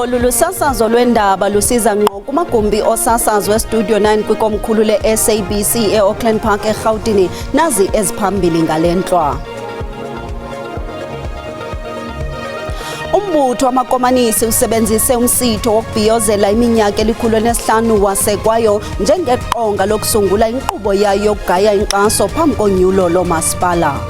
Olu lusasazo lwendaba lusiza ngqo kumagumbi osasazo eStudio 9 kwikomkhulu le-SABC e-Auckland Park eGauteng nazi eziphambili ngalentlwa. Umbutho wamakomanisi usebenzise umsitho wokubhiyozela iminyaka eli-105 wasekwayo njengeqonga lokusungula inkqubo yayo yokugaya inkxaso phambi konyulo lomasipala.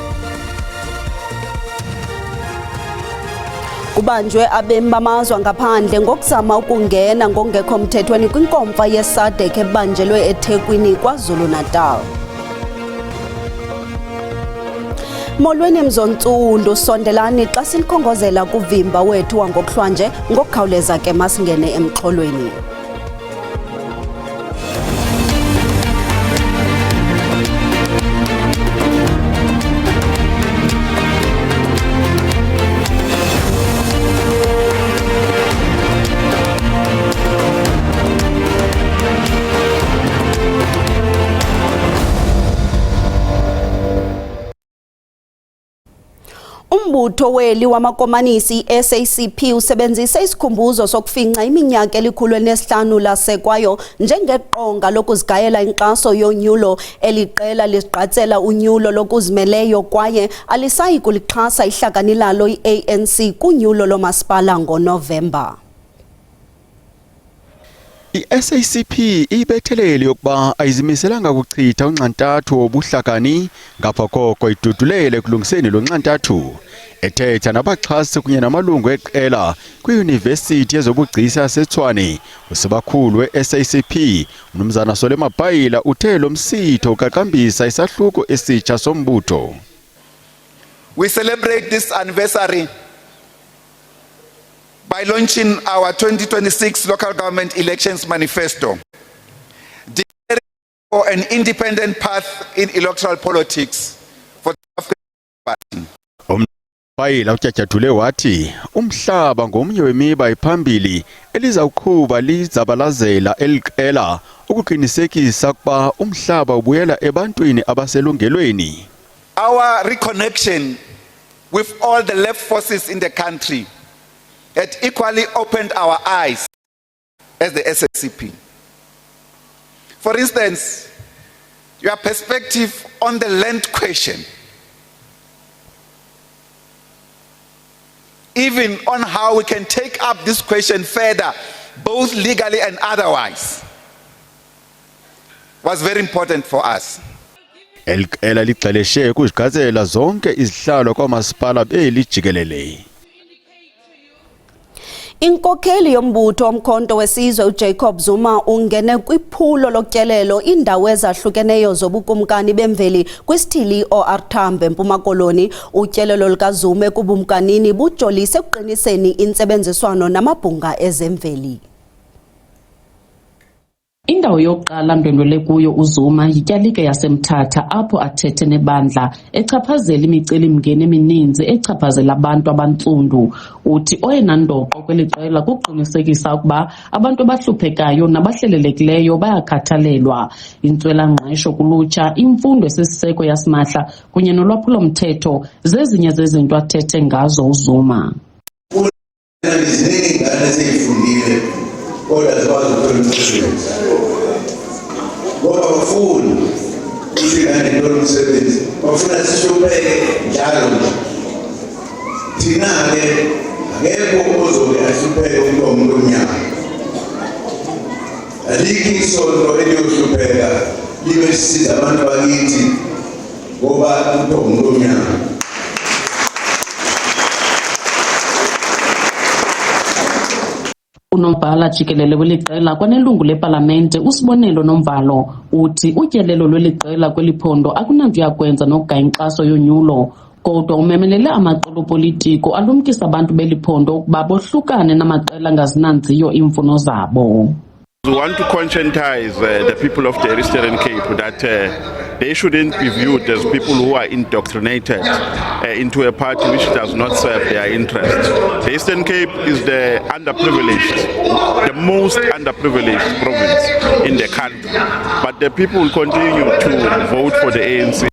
Kubanjwe abemi bamazwe ngaphandle ngokuzama ukungena ngokungekho mthethweni kwinkomfa yeSADC ebanjelwe eThekwini KwaZulu-Natal. Molweni mzontsundu, sondelani xa sinikhongozela kuvimba wethu wangokuhlwanje ngokukhawuleza ke masingene emxholweni. Umbutho weli wamakomanisi SACP usebenzise isikhumbuzo sokufinca iminyaka eli-105 lasekwayo njengeqonga lokuzigayela inkxaso yonyulo. Eliqela liziqatsela unyulo lokuzimeleyo kwaye alisayi kulixhasa ihlakani lalo i-ANC kunyulo lomasipala ngoNovemba. I-SACP ibethelele yokuba ayizimiselanga ukuchitha unxantathu wobuhlakani ngapha koko idudulele ekulungiseni lo nxantathu. Ethetha nabaxhasi kunye namalungu eqela kwiyunivesithi yezobugcisa yaseTshwane, usibakhulu we-SACP uMnumzana Sole Mabhayila uthe lo msitho uqaqambisa isahluko esitsha sombutho. We celebrate this anniversary by launching our 2026 local government elections manifesto, declaring for an independent path in electoral politics for the African Party. Mabhayila utyatyadule wathi umhlaba ngomnye wemiba ephambili elizawuqhuba lizabalazela eliqela ukuqinisekisa ukuba umhlaba ubuyela ebantwini abaselungelweni. Our reconnection with all the left forces in the country had equally opened our eyes as the SACP. For instance, your perspective on the land question, even on how we can take up this question further, both legally and otherwise, was very important for us. Eliqela lixeleshe ukuzigqazela zonke izihlalo kwamasipala belijikelele. Inkokheli yombutho omkhonto wesizwe uJacob Zuma ungene kwiphulo lokutyelelo indawo ezahlukeneyo zobukumkani bemveli kwisithili OR Tambo eMpuma Koloni. Utyelelo likaZuma kubumkanini bujolise ekuqiniseni intsebenziswano namabhunga ezemveli. Indawo yokuqala ndwendwele kuyo uZuma yityalike yaseMthatha apho athethe nebandla echaphazela imicelimngeni emininzi echaphazela abantu abantsundu. Uthi oyena ndoqo kweli qela kuqinisekisa ukuba abantu abahluphekayo nabahlelelekileyo bayakhathalelwa. Intswelangqesho kulutsha, imfundo esisiseko yasimahla kunye nolwaphulo-mthetho zezinye zezinto athethe ngazo uZuma. Kodwa zikwazi ukuthola umsebenzi. Ngoba bafuna ukuthi kanti ntona umsebenzi, bafuna sishubeke njalo nje. Thina-ke akekho ozobe ahlupheke umuntu omnyama. Alikho isonto eliyohlupheka libe sisiza abantu bakithi ngoba umuntu omnyama. Unobhala jikelele weliqela kwanelungu lepalamente uSibonelo Nomvalo uthi utyelelo lweliqela kweliphondo akunanto yakwenza nokugaya inkxaso yonyulo, kodwa umemelele amaqela opolitiko alumkisa abantu beliphondo ukuba bohlukane namaqela angazinanziyo iimfuno zabo. We want to conscientize the people of the Eastern Cape that they shouldn't be viewed as people who are indoctrinated into a party which does not serve their interest. The Eastern Cape is the underprivileged, the most underprivileged province in the country. But the people will continue to vote for the ANC.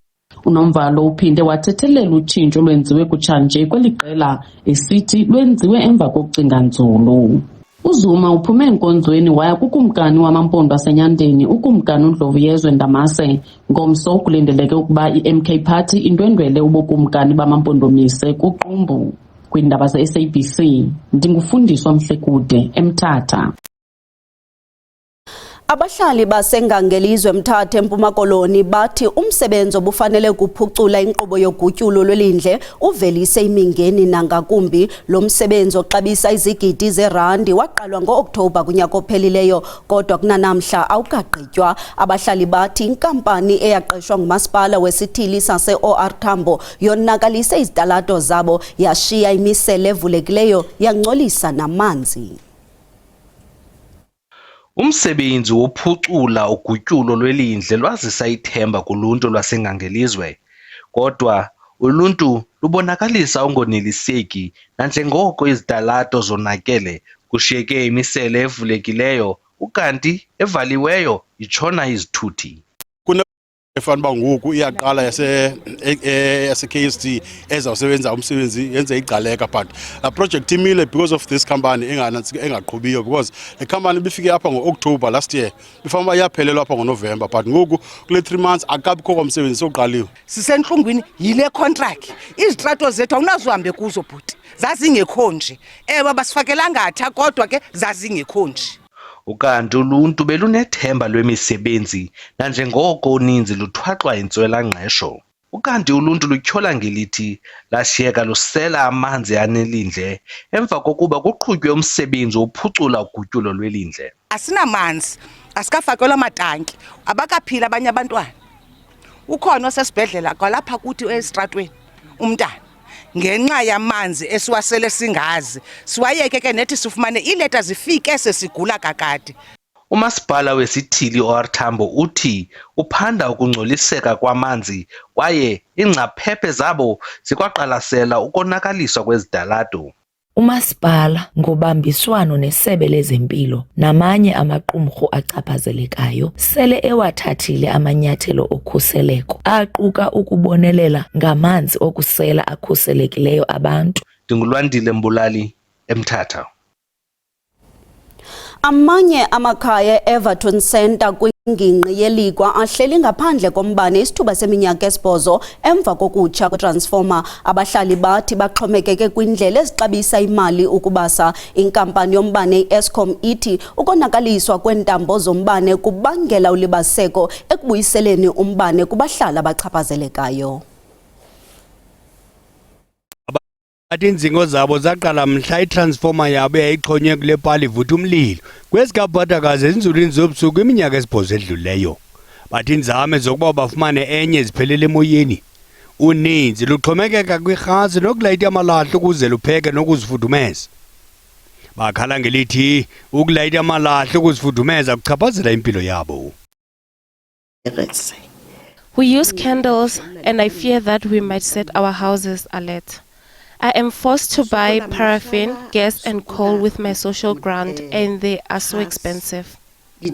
Unomvalo uphinde wathethelela utshintsho lwenziwe kutshanje kweli qela esithi lwenziwe emva kokucinga nzulu. uZuma uphume enkonzweni waya kukumkani wamampondo asenyandeni ukumkani uNdlovuyezwe Ndamase ngomso kulindeleke ukuba i-MK Party indwendwele ubukumkani bamampondomise kuqumbu. Kwindaba ze-SABC ndingufundiswa Mhlekude eMthatha. Abahlali basengangelizwe eMthatha eMpuma Koloni bathi umsebenzi obufanele kuphucula inkqubo yogutyulo lwelindle uvelise imingeni nangakumbi. Lo msebenzi oxabisa izigidi zerandi waqalwa ngo-Oktoba kunyaka ophelileyo kodwa kunanamhla awukagqitywa. Abahlali bathi inkampani eyaqeshwa ngumasipala wesithili sase-OR Tambo yonakalise izitalato zabo yashiya imisele evulekileyo yangcolisa namanzi. Umsebenzi wophucula ugutyulo lwelindle lwazisa ithemba kuluntu lwasengangelizwe, kodwa uluntu lubonakalisa ungoneliseki nanjengoko izitalato zonakele kushiyeke imisele evulekileyo ukanti evaliweyo itshona izithuthi. Efanele uba ngoku iyaqala yase-KSD ezawusebenza umsebenzi yenze igcaleka, but la project imile because of this company engaqhubiyo, because le company bifike apha ngo-October last year bifana uba iyaphelelwa apha ngoNovember, but ngoku kule 3 months akabikho komsebenzi soqaliwe. Sisentlungwini yile contract, izitrato zethu awunazuhambe kuzo bhuti, zazingekho nje. Ewe basifakelanga atha kodwa ke zazingekho nje. Ukanti uluntu belunethemba lwemisebenzi nanjengoko uninzi luthwaxwa intswela-ngqesho. Ukanti uluntu lutyhola ngelithi lashiyeka lusela amanzi anelindle emva kokuba kuqhutywe umsebenzi wophucula ugutyulo lwelindle. Asinamanzi, asikafakelwa matanki, abakaphila abanye abantwana. Ukhona osesibhedlela kwalapha kuthi esitratweni umntana. Ngenxa yamanzi esiwasele singazi siwayeke ke nethi sifumane ileta zifike sesigula kakade. Umasipala wesithili OR Tambo uthi uphanda ukungcoliseka kwamanzi kwaye ingcaphephe zabo zikwaqalasela ukonakaliswa kwezidalato. Umasipala ngobambiswano nesebe lezempilo namanye amaqumrhu achaphazelekayo sele ewathathile amanyathelo okhuseleko aquka ukubonelela ngamanzi okusela akhuselekileyo abantu. Ndingulwandile Mbulali eMthatha. Amanye amakhaya Everton Center kwingingqi yeLikwa ahleli ngaphandle kombane isithuba seminyaka 8 emva kokutsha kwetransformer. Abahlali bathi baxhomekeke kwindlela ezixabisa imali ukubasa. Inkampani yombane iEskom ithi ukonakaliswa kwentambo zombane kubangela ulibaziseko ekubuyiseleni umbane kubahlali abachaphazelekayo. Athi inzingo zabo zaqala mhla itransformer yabo yayixhonywe kule pali ivutha umlilo kwesikaphathakazi ezinzulwini zobusuku iminyaka 8 edluleyo. Bathi inzame zokuba bafumane enye ziphelele emoyeni. Uninzi luxhomekeka kwirhasi nokulayita amalahla ukuze lupheke nokuzifudumeza. Bakhala ngelithi ukulayita amalahla ukuzifudumeza kuchaphazela impilo yabo. We use candles and I fear that we might set our houses alight. I am forced to buy paraffin, gas and coal with my social grant and they are so expensive. We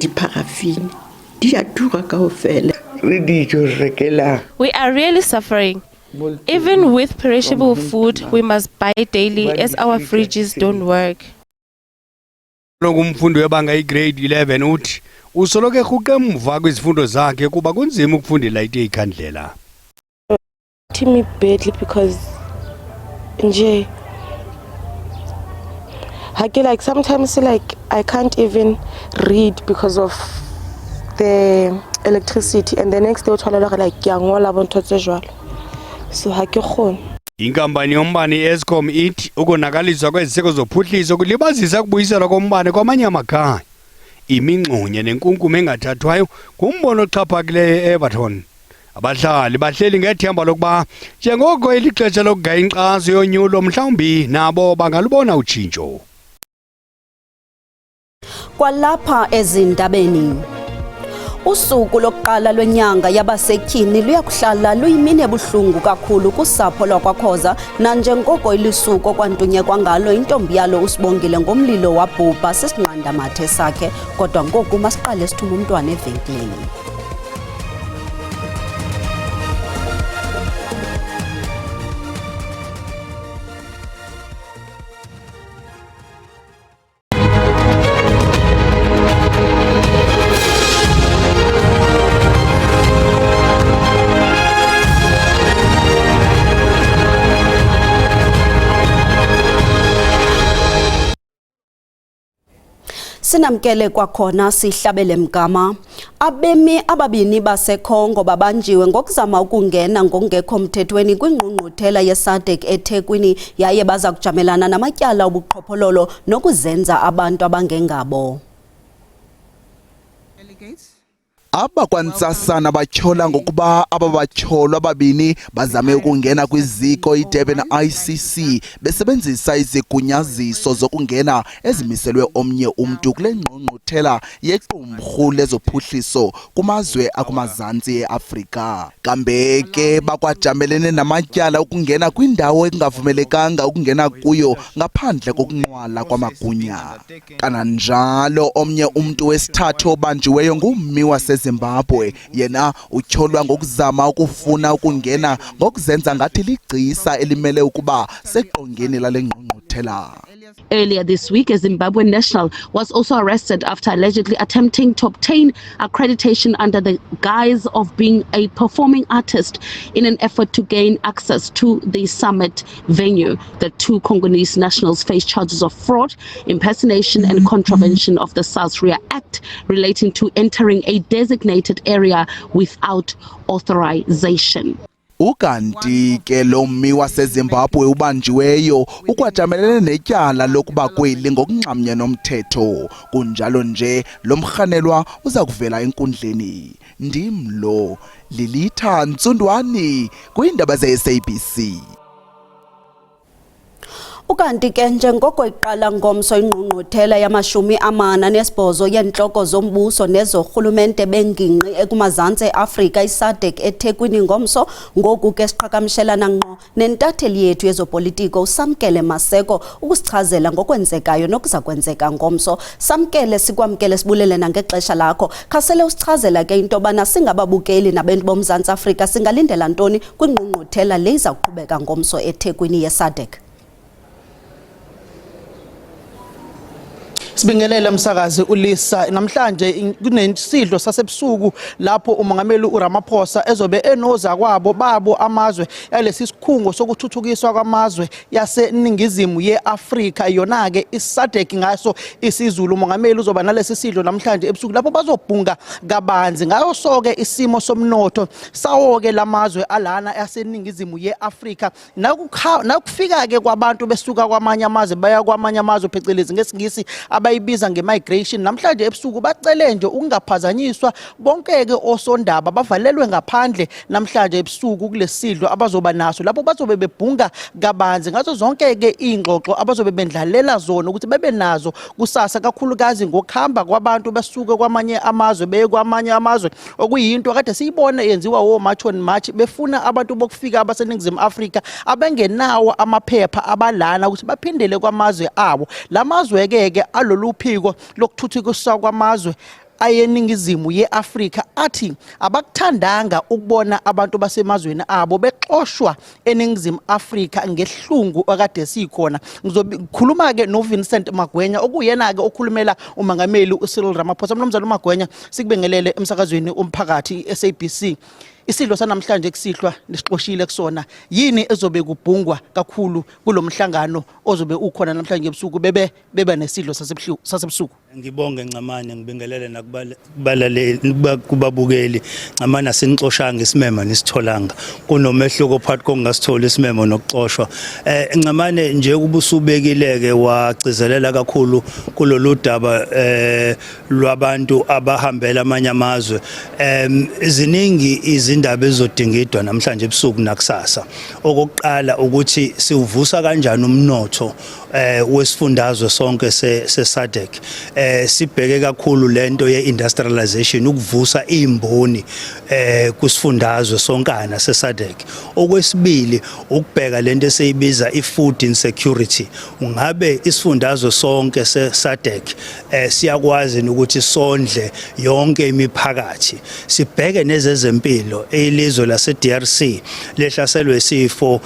are really suffering. Even with perishable food, we must buy daily as our fridges don't work. Umfundi webanga igrade 11 uthi usoloke erhuqa emva kwizifundo zakhe kuba kunzima ukufunda ilayite ikhandlela. Me badly because nje like sometimes like I can't even read because of the electricity and the next day uthola like yangola bonto tsejwala so ha ke khona. Inkampani yombane iEskom ithi ukonakaliswa kweziseko zophuhliso kulibazisa kubuyiselwa kombane kwamanye amakhaya. Imingxunye nenkunkuma engathathwayo kumbono oxhaphakileyo eEverton. Abahlali bahleli ngethemba lokuba njengoko elixesha lokugaya inkxaso yonyulo mhlawumbi nabo bangalubona utshintsho. Kwalapha ezindabeni usuku lokuqala lwenyanga yabasetyhini luyakuhlala luyimini ebuhlungu kakhulu kusapho lwakwaKhoza nanjengoko ilisuku kwantunye kwangalo intombi yalo uSibongile ngomlilo wabhubha sisinqandamathe sakhe kodwa ngoku masiqale sithuma umntwana evenkileni. Sinamkele kwakhona sihlabele mgama. Abemi ababini baseKongo babanjiwe ngokuzama ukungena ngokungekho mthethweni kwingqungquthela yeSADC eThekwini yaye baza kujamelana namatyala obuqhophololo nokuzenza abantu abangengabo. Abakwantsasana batyhola ngokuba ababatyholwa ababini bazame ukungena kwiziko iDurban ICC besebenzisa izigunyaziso zokungena ezimiselwe omnye umntu kule ngqungquthela yequmrhu lezophuhliso kumazwe akumazantsi eAfrika. Kambe ke bakwajamelene namatyala ukungena kwindawo engavumelekanga ukungena kuyo ngaphandle kokunqwala kwamagunya. Kananjalo omnye umntu wesithathu obanjiweyo ngummi wase Zimbabwe yena utyholwa ngokuzama ukufuna ukungena ngokuzenza ngathi ligcisa elimele ukuba seqongeni lale ngqungquthela. Earlier this week, a Zimbabwean national was also arrested after allegedly attempting to obtain accreditation under the guise of being a performing artist in an effort to gain access to the summit venue. The two Congolese nationals face charges of fraud, impersonation and contravention of the South Korea Act relating to entering a designated area without authorization. Ukanti ke lo mmi waseZimbabwe ubanjiweyo ukwajamelene netyala lokuba kweli ngokungxamnye nomthetho. Kunjalo nje lo mrhanelwa uza kuvela enkundleni. Ndimlo Lilitha Ntsundwani kwiindaba ze-SABC. Ukanti ke njengoko iqala ngomso ingqungquthela yama-48 yentloko zombuso nezorhulumente bengingqi ekumazantsi eAfrika iSADC eThekwini ngomso, ngoku ke siqhagamshelana ngqo nentatheli yethu yezopolitiko uSamkele Maseko ukusichazela ngokwenzekayo nokuza kwenzeka ngomso. Samkele, sikwamkele, sibulele nangexesha lakho. Khasele usichazela ke into yobana singababukeli nabantu boMzantsi Afrika singalindela ntoni kwingqungquthela le iza kuqhubeka ngomso eThekwini yeSADC. Sibingelele msakazi uLisa, namhlanje kunesidlo sasebusuku lapho umongameli uRamaphosa ezobe enoza kwabo babo amazwe yalesi sikhungo sokuthuthukiswa kwamazwe yaseningizimu yeAfrika, yona ke iSADC ngaso isiZulu. Umongameli uzoba nalesi sidlo namhlanje ebusuku lapho bazobhunga kabanzi ngayo sonke isimo somnotho sawo ke lamazwe alana yaseningizimu yeAfrika, nakufika ke kwabantu besuka kwamanye amazwe baya kwamanye amazwe phecelezi ngesingisi abayibiza ngemigration. Namhlanje ebusuku bacele nje ukungaphazanyiswa, bonke ke osondaba bavalelwe ngaphandle namhlanje ebusuku kulesidlo abazoba naso lapho bazobe bebhunga kabanzi ngazo zonke ke ingxoxo abazobe bendlalela zona ukuthi bebe nazo kusasa, kakhulukazi ngokuhamba kwabantu besuke kwamanye amazwe beye kwamanye amazwe, okuyinto kade siyibone yenziwa woMarch on March befuna abantu bokufika abaseningizimu Afrika abengenawo amaphepha abalana ukuthi baphindele kwamazwe abo. Lamazwe ke alolu phiko lokuthuthukiswa kwamazwe ayeningizimu yeAfrika athi abakuthandanga ukubona abantu basemazweni abo bexoshwa eningizimu Afrika ngehlungu akade sikhona. Ngizokhuluma ke noVincent Magwenya okuyena ke okhulumela umongameli uCyril Ramaphosa. Mnumzane uMagwenya, sikubengelele emsakazweni umphakathi iSABC. Isidlo sanamhlanje kusihlwa lesixoshile kusona, yini ezobe kubhungwa kakhulu kulomhlangano ozobe ukhona namhlanje ebusuku bebe nesidlo sasebusuku? Ngibonge Ncamane, ngibingelele nakubalaleli kubabukeli. Ncamane asinixoshanga isimemo nisitholanga, kunomehluko phakathi kongasithola isimemo nokuxoshwa. Ncamane nje kubusubekileke wagcizelela kakhulu kulolu daba lwabantu abahambela amanye amazwe. Ziningi izindaba ezodingidwa namhlanje ebusuku nakusasa. Okokuqala ukuthi siuvusa kanjani umnotho wesifundazwe sonke seSADC. Sibheke kakhulu lento ye-industrialization, ukuvusa imboni kusifundazwe sonkana seSADC. Okwesibili ukubheka lento esiyibiza i-food insecurity. Ungabe isifundazwe sonke seSADC siyakwazi ukuthi sondle yonke imiphakathi. Sibheke nezezempilo, ilizwe laseDRC lehlaselwe isifo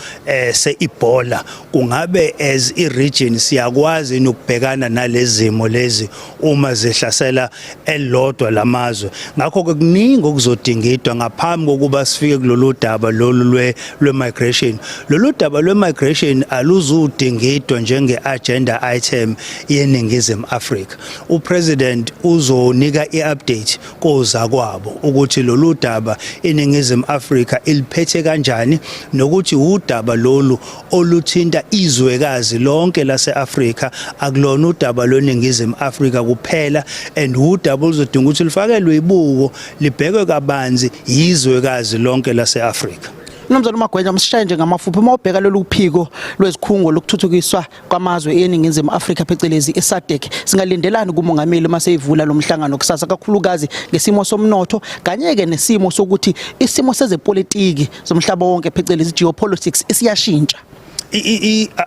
se-Ebola. Kungabe as i-region region siyakwazi ukubhekana nalezimo lezi uma zihlasela elodwa lamazwe. Ngakho ke kuningi okuzodingidwa ngaphambi kokuba sifike kulolu daba lolu lwe-migration. Lolu daba lwe-migration aluzudingidwa njenge-agenda item yeNingizimu Afrika. Upresident uzonika i-update kozakwabo ukuthi lolu daba iNingizimu Afrika iliphethe kanjani nokuthi udaba lolu oluthinta izwekazi lonke lase-Afrika, akulona udaba lweNingizimu Afrika kuphela, and udaba oluzodinga ukuthi lifakelwe ibuko libhekwe kabanzi izwekazi lonke lase-Afrika. Mnumzane uMagwenya, msishaye nje ngamafuphi uma ubheka lolu phiko lwezikhungo lokuthuthukiswa kwamazwe eNingizimu Afrika phecelezi eSADC, singalindelani kumongameli mase ivula lo mhlangano kusasa, kakhulukazi ngesimo somnotho kanye-ke nesimo sokuthi isimo sezepolitiki zomhlaba wonke phecelezi geopolitics isiyashintsha?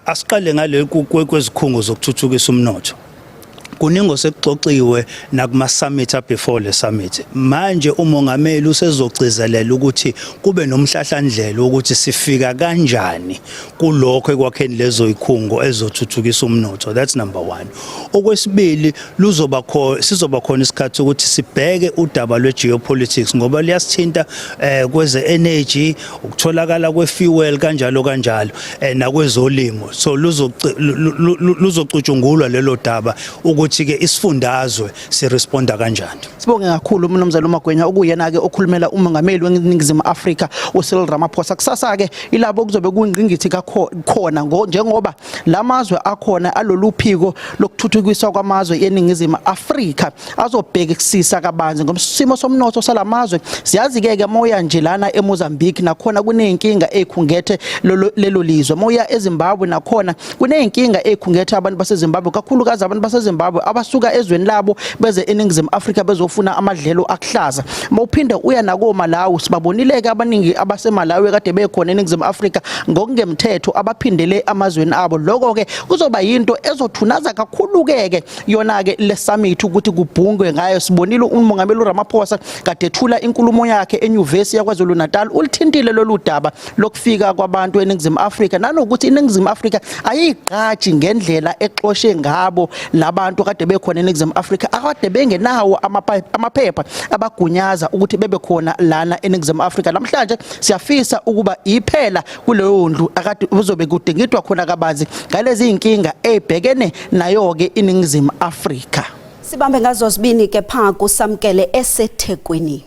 Asiqale ngale kwezikhungo zokuthuthukisa umnotho. Kuningi osekuxoxiwe nakuma summit before le summit. Manje umongameli usezogcizelela ukuthi kube nomhlahlandlela ukuthi sifika kanjani kulokho ekwakheni lezo ikhungo ezothuthukisa umnotho. That's number 1. Okwesibili, sizoba khona isikhathi ukuthi sibheke udaba lwe-geopolitics ngoba liyasithinta kweze energy, ukutholakala kwe-fuel kanjalo nakwezolimo. So luzocutshungulwa lelo daba ukuthi ke isifundazwe siresponda kanjani. Sibonge kakhulu Mnumzane uMagwenya okuyena ke okhulumela umongameli weNingizimu Afrika uCyril Ramaphosa. Kusasa ke ilabo kuzobe kuyingqingithi khona njengoba lamazwe akhona alolu phiko lokuthuthukiswa kwamazwe eNingizimu Afrika azobhekisisa kabanzi ngomsimo somnotho salamazwe. Siyazi ke moya nje lana eMozambique nakhona kuneyinkinga ekhungethe lelo lizwe. Moya eZimbabwe nakhona kuneyinkinga ekhungethe abantu baseZimbabwe, kakhulukazi abantu baseZimbabwe abasuka ezweni labo beze eNingizimu Afrika bezofuna amadlelo akuhlaza. Mawuphinde uya nako Malawi, sibabonile ke abaningi abaseMalawi kade bekhona eNingizimu Afrika ngokungemthetho abaphindele amazweni abo. Lokho ke kuzoba yinto ezothunaza kakhulu ke yona ke le summit ukuthi kubhungwe ngayo. Sibonile umongameli uRamaphosa kade ethula inkulumo yakhe eNyuvesi yaKwaZulu Natal, ulithintile lolu daba lokufika kwabantu eNingizimu Afrika nanokuthi iNingizimu Afrika ayiqhaji ngendlela exoshe ngabo labantu kade bekhona eNingizimu Afrika akade bengenawo amaphepha abagunyaza ukuthi bebe khona lana eNingizimu Afrika. Namhlanje siyafisa ukuba iphela kuleyo ndlu akade uzobe kudingidwa khona kabanzi ngalezi inkinga ebhekene nayo ke iNingizimu Afrika. Sibambe ngazo zibini ke phanku samkele eseThekwini.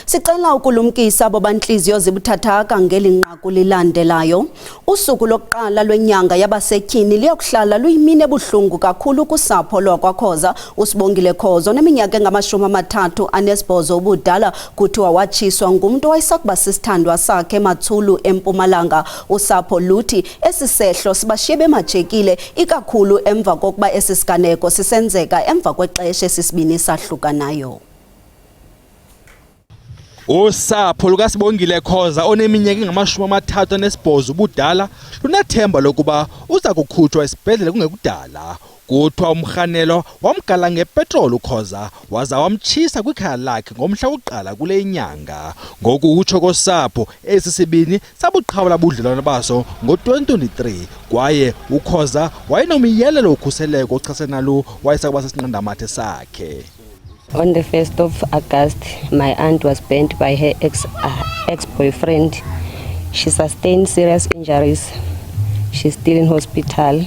Sicela ukulumkisa bobanhliziyo zibuthathaka ngelinqaku lilandelayo. Usuku lokuqala lwenyanga yabasetyhini liyokuhlala luyimini ebuhlungu kakhulu kusapho lwakwaKhoza. Usibongile Khoza neminyaka engama-38 ubudala kuthiwa watshiswa ngumuntu owayesakuba sisithandwa sakhe eMathulu eMpumalanga. Usapho luthi esisehlo sibashiye bemajekile ikakhulu emva kokuba esisiganeko sisenzeka emva kwexesha esisibini sahlukanayo. Usapho lukaSibongile Khoza oneminyaka engama-38 ubudala lunathemba lokuba uza kukhutshwa esibhedlele kungekudala. Kuthiwa umrhanelo wamgala ngepetroli uKhoza waza wamtshisa kwikhaya lakhe ngomhla wokuqala kule nyanga. Ngokutsho kosapho esisibini sabuqhawula budlelwane baso ngo-2023 kwaye uKhoza wayenomyalelo wokhuseleko ochasene nalo wayesakuba sesinqandamathe sakhe. On the 1st of August, my aunt was burnt by her ex-boyfriend. She sustained serious injuries. She's still in hospital.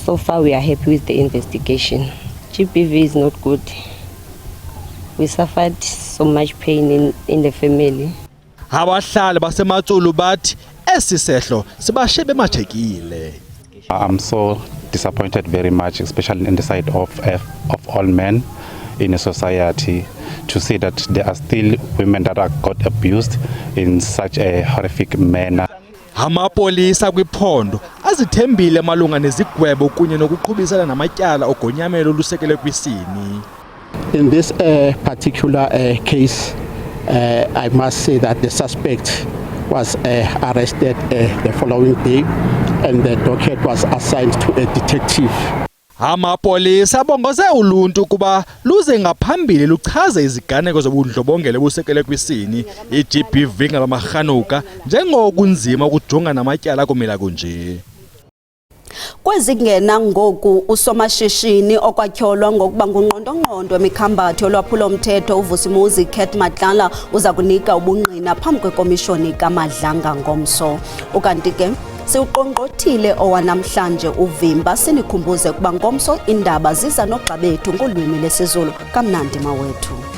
So far, we are happy with the investigation. GBV is not good. We suffered so much pain in the family. Abahlali baseMathulu bathi esisehlo sibashiye bemajekile. I'm so disappointed very much, especially in the side of all men in a society, to see that there are still women that are got abused in such a horrific manner. Amapolisa kwiphondo azithembile malunga nezigwebo kunye nokuqhubisana namatyala ogonyamelo olusekele kwisini. In this particular case, I must say that the suspect was arrested the following day and the docket was assigned to a detective. Amapolisa bongoze uluntu kuba luze ngaphambili luchaze iziganeko zobundlobongela busekele kwisini iGBV ngabamahhanuka njengokunzima ukujonga namatyala kumila kunje. Kwezingena ngoku usomashishini okwatyholwa ngokuba ngunqondongqondo wemikhambathi yolwaphulo-mthetho uVusimuzi Kurt Madlala uza kunika ubungqina phambi kwekomishoni kaMadlanga ngomso. Ukanti ke siwuqongqothile owanamhlanje uvimba sinikhumbuze ukuba ngomso indaba ziza nogxa bethu ngolwimi lesiZulu. Kamnandi mawethu.